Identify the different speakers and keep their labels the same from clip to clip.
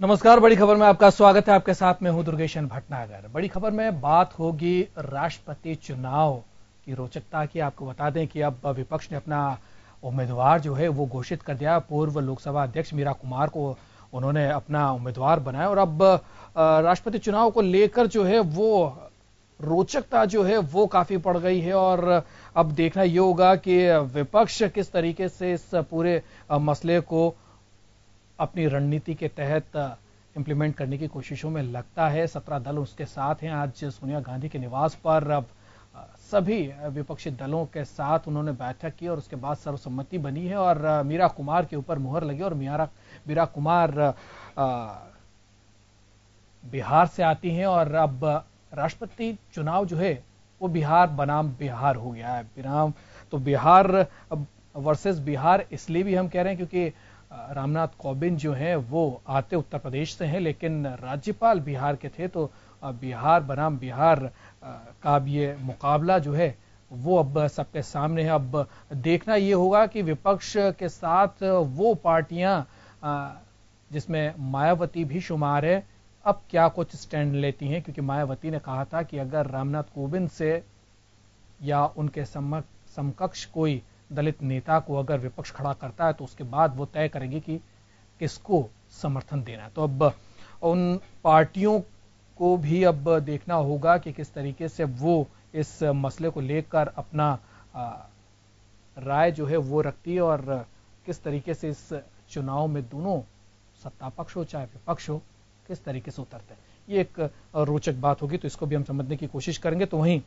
Speaker 1: नमस्कार। बड़ी खबर में आपका स्वागत है। आपके साथ में हूं दुर्गेशन भटनागर। बड़ी खबर में बात होगी राष्ट्रपति चुनाव की रोचकता की। आपको बता दें कि अब विपक्ष ने अपना उम्मीदवार जो है वो घोषित कर दिया। पूर्व लोकसभा अध्यक्ष मीरा कुमार को उन्होंने अपना उम्मीदवार बनाया और अब राष्ट्रपति चुनाव को लेकर जो है वो रोचकता जो है वो काफी बढ़ गई है। और अब देखना ये होगा कि विपक्ष किस तरीके से इस पूरे मसले को अपनी रणनीति के तहत इंप्लीमेंट करने की कोशिशों में लगता है। 17 दल उसके साथ हैं। आज सोनिया गांधी के निवास पर अब सभी विपक्षी दलों के साथ उन्होंने बैठक की और उसके बाद सर्वसम्मति बनी है और मीरा कुमार के ऊपर मुहर लगी। और मीरा कुमार बिहार से आती हैं और अब राष्ट्रपति चुनाव जो है वो बिहार बनाम बिहार हो गया है। तो बिहार वर्सेस बिहार इसलिए भी हम कह रहे हैं क्योंकि रामनाथ कोविंद जो हैं वो आते उत्तर प्रदेश से हैं लेकिन राज्यपाल बिहार के थे। तो बिहार बनाम बिहार का अब ये मुकाबला जो है वो अब सबके सामने है। अब देखना ये होगा कि विपक्ष के साथ वो पार्टियां जिसमें मायावती भी शुमार है अब क्या कुछ स्टैंड लेती हैं, क्योंकि मायावती ने कहा था कि अगर रामनाथ कोविंद से या उनके समकक्ष कोई दलित नेता को अगर विपक्ष खड़ा करता है तो उसके बाद वो तय करेगी कि किसको समर्थन देना है। तो अब उन पार्टियों को भी अब देखना होगा कि किस तरीके से वो इस मसले को लेकर अपना राय जो है वो रखती है और किस तरीके से इस चुनाव में दोनों सत्ता पक्ष हो चाहे विपक्ष हो किस तरीके से उतरते हैं। ये एक रोचक बात होगी, तो इसको भी हम समझने की कोशिश करेंगे। तो वहीं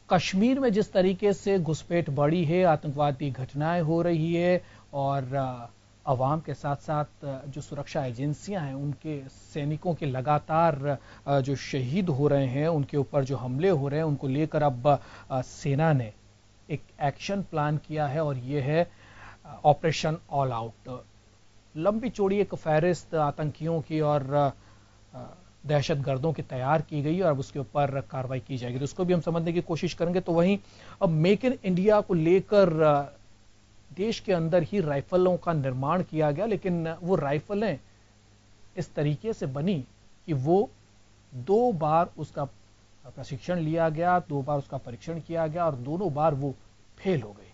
Speaker 1: कश्मीर में जिस तरीके से घुसपैठ बढ़ी है, आतंकवादी घटनाएं हो रही है और अवाम के साथ साथ जो सुरक्षा एजेंसियां हैं उनके सैनिकों के लगातार जो शहीद हो रहे हैं, उनके ऊपर जो हमले हो रहे हैं, उनको लेकर अब सेना ने एक एक्शन प्लान किया है और ये है ऑपरेशन ऑल आउट। लंबी चौड़ी एक फहरिस्त आतंकियों की और दहशतगर्दों की तैयार की गई और अब उसके ऊपर कार्रवाई की जाएगी, तो उसको भी हम समझने की कोशिश करेंगे। तो वहीं अब मेक इन इंडिया को लेकर देश के अंदर ही राइफलों का निर्माण किया गया, लेकिन वो राइफलें इस तरीके से बनी कि वो 2 बार उसका प्रशिक्षण लिया गया, 2 बार उसका परीक्षण किया गया और दोनों बार वो फेल हो गई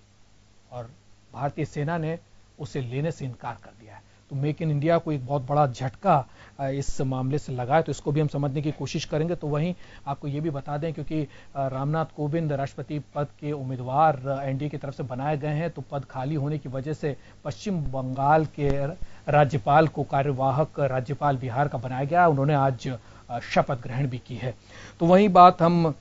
Speaker 1: और भारतीय सेना ने उसे लेने से इनकार कर दिया है। तो मेक इन इंडिया को एक बहुत बड़ा झटका इस मामले से लगा है, तो इसको भी हम समझने की कोशिश करेंगे। तो वहीं आपको ये भी बता दें क्योंकि रामनाथ कोविंद राष्ट्रपति पद के उम्मीदवार एनडीए की तरफ से बनाए गए हैं, तो पद खाली होने की वजह से पश्चिम बंगाल के राज्यपाल को कार्यवाहक राज्यपाल बिहार का बनाया गया। उन्होंने आज शपथ ग्रहण भी की है। तो वहीं बात हम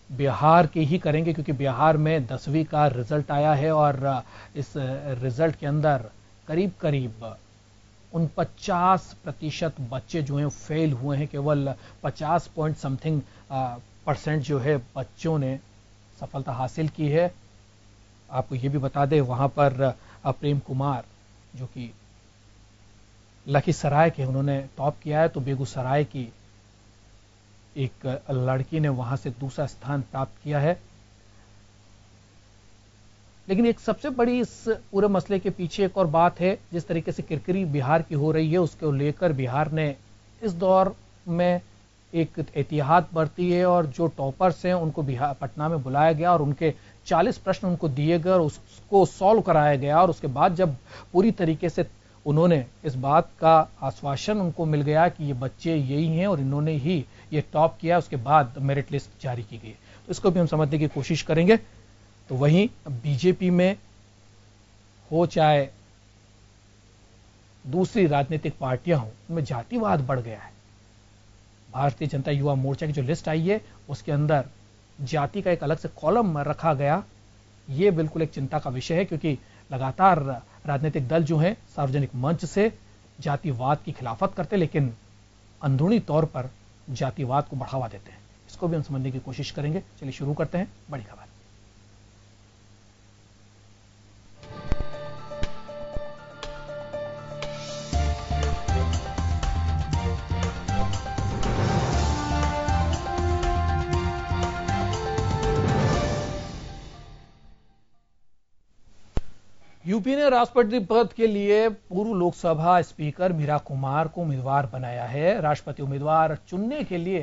Speaker 1: बिहार के ही करेंगे क्योंकि बिहार में 10वीं का रिजल्ट आया है और इस रिजल्ट के अंदर करीब करीब 49% बच्चे जो हैं फेल हुए हैं। केवल 50 पॉइंट समथिंग परसेंट जो है बच्चों ने सफलता हासिल की है। आपको ये भी बता दें वहां पर प्रेम कुमार जो कि लखीसराय के उन्होंने टॉप किया है, तो बेगूसराय की एक लड़की ने वहां से दूसरा स्थान प्राप्त किया है। लेकिन एक सबसे बड़ी इस पूरे मसले के पीछे एक और बात है, जिस तरीके से किरकिरी बिहार की हो रही है उसको लेकर बिहार ने इस दौर में एक एहतियात बरती है और जो टॉपर्स हैं उनको बिहार पटना में बुलाया गया और उनके 40 प्रश्न उनको दिए गए और उसको सॉल्व कराया गया और उसके बाद जब पूरी तरीके से उन्होंने इस बात का आश्वासन उनको मिल गया कि ये बच्चे यही हैं और इन्होंने ही ये टॉप किया, उसके बाद मेरिट लिस्ट जारी की गई। तो इसको भी हम समझने की कोशिश करेंगे। तो वहीं बीजेपी में हो चाहे दूसरी राजनीतिक पार्टियां हो, उनमें जातिवाद बढ़ गया है। भारतीय जनता युवा मोर्चा की जो लिस्ट आई है उसके अंदर जाति का एक अलग से कॉलम रखा गया। ये बिल्कुल एक चिंता का विषय है क्योंकि लगातार राजनीतिक दल जो हैं सार्वजनिक मंच से जातिवाद की खिलाफत करते लेकिन अंदरूनी तौर पर जातिवाद को बढ़ावा देते हैं। इसको भी हम समझने की कोशिश करेंगे। चलिए शुरू करते हैं बड़ी खबर। यूपी ने राष्ट्रपति पद के लिए पूर्व लोकसभा स्पीकर मीरा कुमार को उम्मीदवार बनाया है। राष्ट्रपति उम्मीदवार चुनने के लिए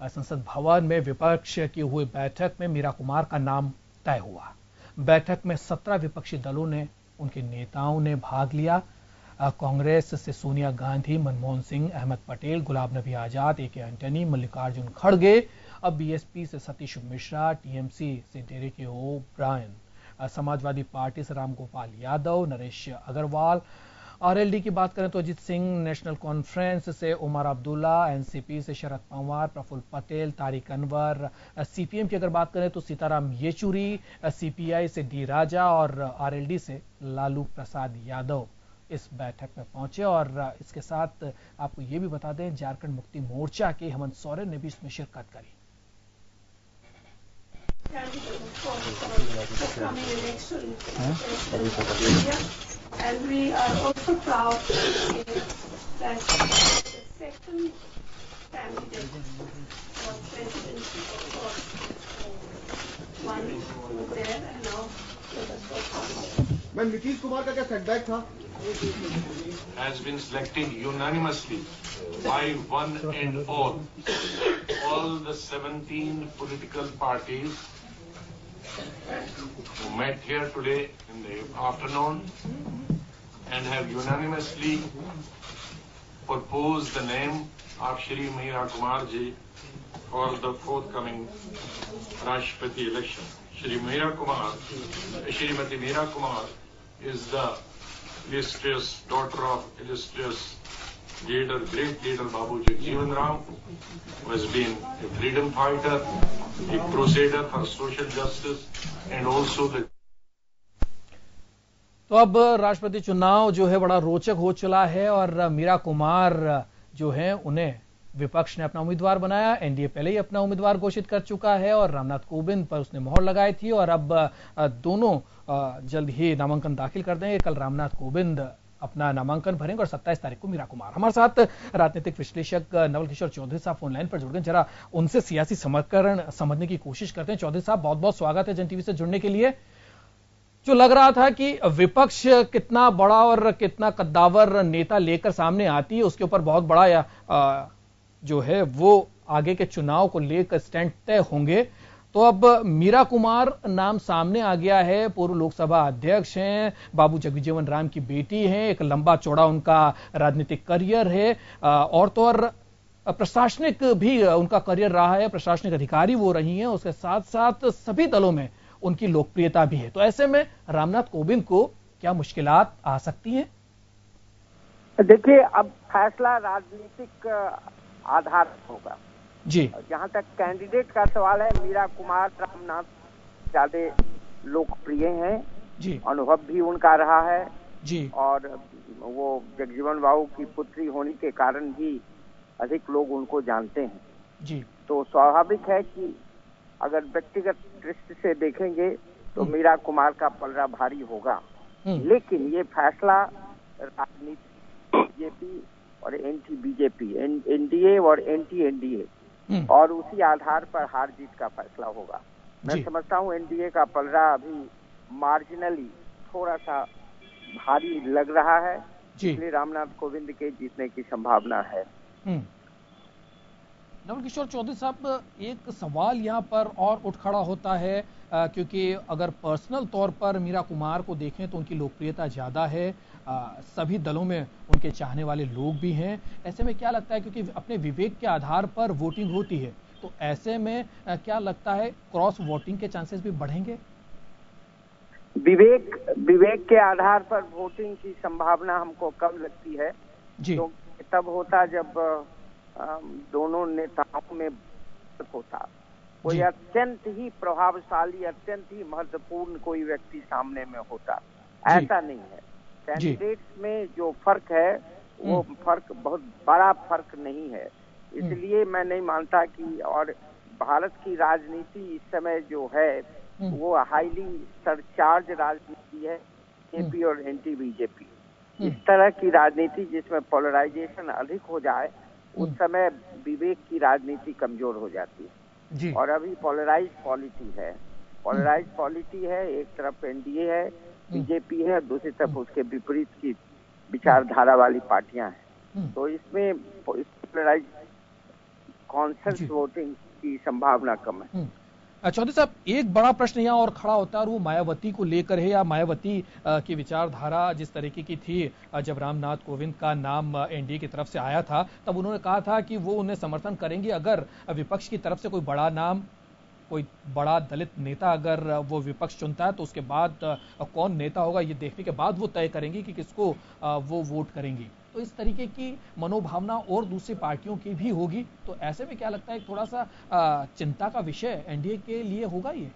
Speaker 1: संसद भवन में विपक्ष की हुई बैठक में मीरा कुमार का नाम तय हुआ। बैठक में 17 विपक्षी दलों ने उनके नेताओं ने भाग लिया। कांग्रेस से सोनिया गांधी, मनमोहन सिंह, अहमद पटेल, गुलाम नबी आजाद, ए के एंटनी, मल्लिकार्जुन खड़गे, अब बीएसपी से सतीश मिश्रा, टीएमसी से डेरेक ओ ब्रायन, समाजवादी पार्टी से रामगोपाल यादव, नरेश अग्रवाल, आरएलडी की बात करें तो अजीत सिंह, नेशनल कॉन्फ्रेंस से उमर अब्दुल्ला, एनसीपी से शरद पवार, प्रफुल्ल पटेल, तारिक अनवर, सीपीएम की अगर बात करें तो सीताराम येचुरी, सीपीआई से डी राजा और आरएलडी से लालू प्रसाद यादव इस बैठक में पहुंचे। और इसके साथ आपको ये भी बता दें, झारखंड मुक्ति मोर्चा के हेमंत सोरेन ने भी इसमें शिरकत करी।
Speaker 2: And we are also proud that the second candidate for presidency, of course, one was there and now let us go.
Speaker 3: Ma'am, Nitish Kumar का क्या सेटबैक था?
Speaker 4: Has been selected unanimously by one and all. All the 17 political parties who met here today in the afternoon and have unanimously proposed the name of Shri Meera Kumar ji for the forthcoming Rashtrapati election. Shrimati Meera Kumar is the illustrious daughter of illustrious leader, great leader Babu Jagjeevan Ram, who has been a freedom fighter, a crusader for social justice, and also the
Speaker 1: तो अब राष्ट्रपति चुनाव जो है बड़ा रोचक हो चला है और मीरा कुमार जो है उन्हें विपक्ष ने अपना उम्मीदवार बनाया। एनडीए पहले ही अपना उम्मीदवार घोषित कर चुका है और रामनाथ कोविंद पर उसने मोहर लगाई थी और अब दोनों जल्द ही नामांकन दाखिल कर देंगे। कल रामनाथ कोविंद अपना नामांकन भरेंगे और 27 तारीख को मीरा कुमार। हमारे साथ राजनीतिक विश्लेषक नवल किशोर चौधरी साहब फोन लाइन पर जुड़ गए। जरा उनसे सियासी समीकरण समझने की कोशिश करते हैं। चौधरी साहब, बहुत बहुत स्वागत है जन टीवी से जुड़ने के लिए। जो लग रहा था कि विपक्ष कितना बड़ा और कितना कद्दावर नेता लेकर सामने आती है, उसके ऊपर बहुत बड़ा जो है वो आगे के चुनाव को लेकर स्टैंड तय होंगे। तो अब मीरा कुमार नाम सामने आ गया है। पूर्व लोकसभा अध्यक्ष हैं, बाबू जगजीवन राम की बेटी हैं, एक लंबा चौड़ा उनका राजनीतिक करियर है और तो और प्रशासनिक भी उनका करियर रहा है, प्रशासनिक अधिकारी वो रही हैं। उसके साथ साथ सभी दलों में उनकी लोकप्रियता भी है। तो ऐसे में रामनाथ कोविंद को क्या मुश्किलात आ सकती हैं?
Speaker 5: देखिए, अब फैसला राजनीतिक आधार होगा
Speaker 1: जी।
Speaker 5: जहां तक कैंडिडेट का सवाल है, मीरा कुमार रामनाथ ज्यादा लोकप्रिय हैं
Speaker 1: जी,
Speaker 5: अनुभव भी उनका रहा है
Speaker 1: जी, और
Speaker 5: वो जगजीवन बाबू की पुत्री होने के कारण भी अधिक लोग उनको जानते हैं
Speaker 1: जी।
Speaker 5: तो स्वाभाविक है कि अगर व्यक्तिगत दृष्टि से देखेंगे तो मीरा कुमार का पलड़ा भारी होगा। लेकिन ये फैसला राजनीति बीजेपी और एंटी बीजेपी, एनडीए और एंटी एनडीए और उसी आधार पर हार जीत का फैसला होगा। मैं समझता हूँ एनडीए का पलड़ा अभी मार्जिनली थोड़ा सा भारी लग रहा है, इसलिए रामनाथ कोविंद के जीतने की संभावना है।
Speaker 1: नवल किशोर चौधरी साहब, एक सवाल यहाँ पर और उठ खड़ा होता है क्योंकि अगर पर्सनल तौर पर मीरा कुमार को देखें तो उनकी लोकप्रियता ज्यादा है, सभी दलों में उनके चाहने वाले लोग भी हैं। ऐसे में क्या लगता है, क्योंकि अपने विवेक के आधार पर वोटिंग होती है, तो ऐसे में क्या लगता है क्रॉस वोटिंग के चांसेस भी बढ़ेंगे?
Speaker 5: विवेक के आधार पर वोटिंग की संभावना हमको कम लगती है जी। तो तब होता जब दोनों नेताओं में होता, कोई अत्यंत ही प्रभावशाली, अत्यंत ही महत्वपूर्ण कोई व्यक्ति सामने में होता। ऐसा नहीं है। कैंडिडेट्स में जो फर्क है वो फर्क बहुत बड़ा फर्क नहीं है, इसलिए मैं नहीं मानता कि, और भारत की राजनीति इस समय जो है वो हाईली सरचार्ज राजनीति है, बीजेपी और एंटी बीजेपी। इस तरह की राजनीति जिसमें पोलराइजेशन अधिक हो जाए उस समय विवेक की राजनीति कमजोर हो जाती है जी। और अभी पोलराइज पॉलिटी है, एक तरफ एनडीए है बीजेपी है, दूसरी तरफ उसके विपरीत की विचारधारा वाली पार्टियां हैं। तो इसमें पोलराइज कॉन्सेंसस वोटिंग की संभावना कम है।
Speaker 1: चौधरी साहब, एक बड़ा प्रश्न यहाँ और खड़ा होता है और वो मायावती को लेकर है, या मायावती की विचारधारा जिस तरीके की थी जब रामनाथ कोविंद का नाम एनडीए की तरफ से आया था, तब उन्होंने कहा था कि वो उन्हें समर्थन करेंगे अगर विपक्ष की तरफ से कोई बड़ा नाम, कोई बड़ा दलित नेता अगर वो विपक्ष चुनता है तो उसके बाद कौन नेता होगा ये देखने के बाद वो तय करेंगे कि किसको वो वोट करेंगी। तो इस तरीके की मनोभावना और दूसरी पार्टियों की भी होगी। तो ऐसे में क्या लगता है थोड़ा सा चिंता का विषय एनडीए के लिए होगा ये?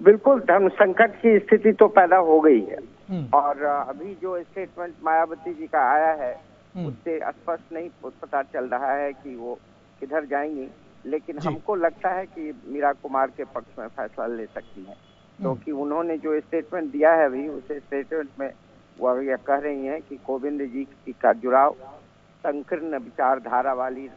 Speaker 5: बिल्कुल, धर्म संकट की स्थिति तो पैदा हो गई है और अभी जो स्टेटमेंट मायावती जी का आया है उससे स्पष्ट नहीं पता चल रहा है कि वो किधर जाएंगी, लेकिन हमको लगता है कि मीरा कुमार के पक्ष में फैसला ले सकती हैं, क्योंकि उन्होंने जो स्टेटमेंट दिया है अभी, उस स्टेटमेंट में वो यह कह रही हैं कि कोविंद जी का जुड़ाव संकीर्ण विचारधारा वाली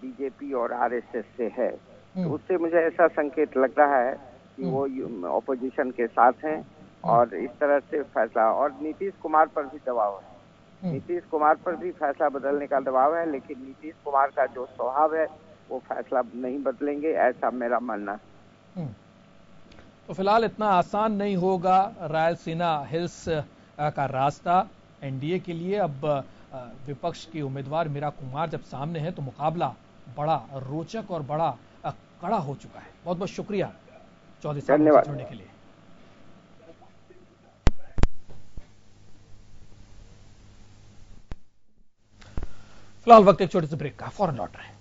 Speaker 5: बीजेपी और आरएसएस से है। तो उससे मुझे ऐसा संकेत लग रहा है कि वो ऑपोजिशन के साथ हैं और इस तरह से फैसला, और नीतीश कुमार पर भी दबाव है, नीतीश कुमार पर भी फैसला बदलने का दबाव है, लेकिन नीतीश कुमार का जो स्वभाव है वो फैसला नहीं बदलेंगे, ऐसा मेरा मानना है।
Speaker 1: तो फिलहाल इतना आसान नहीं होगा रायलसीना हिल्स का रास्ता एनडीए के लिए। अब विपक्ष की उम्मीदवार मीरा कुमार जब सामने है तो मुकाबला बड़ा रोचक और बड़ा कड़ा हो चुका है। बहुत बहुत शुक्रिया चौधरी साहब जुड़ने के लिए। फिलहाल वक्त एक छोटे से ब्रेक का, फौरन लौट रहे हैं।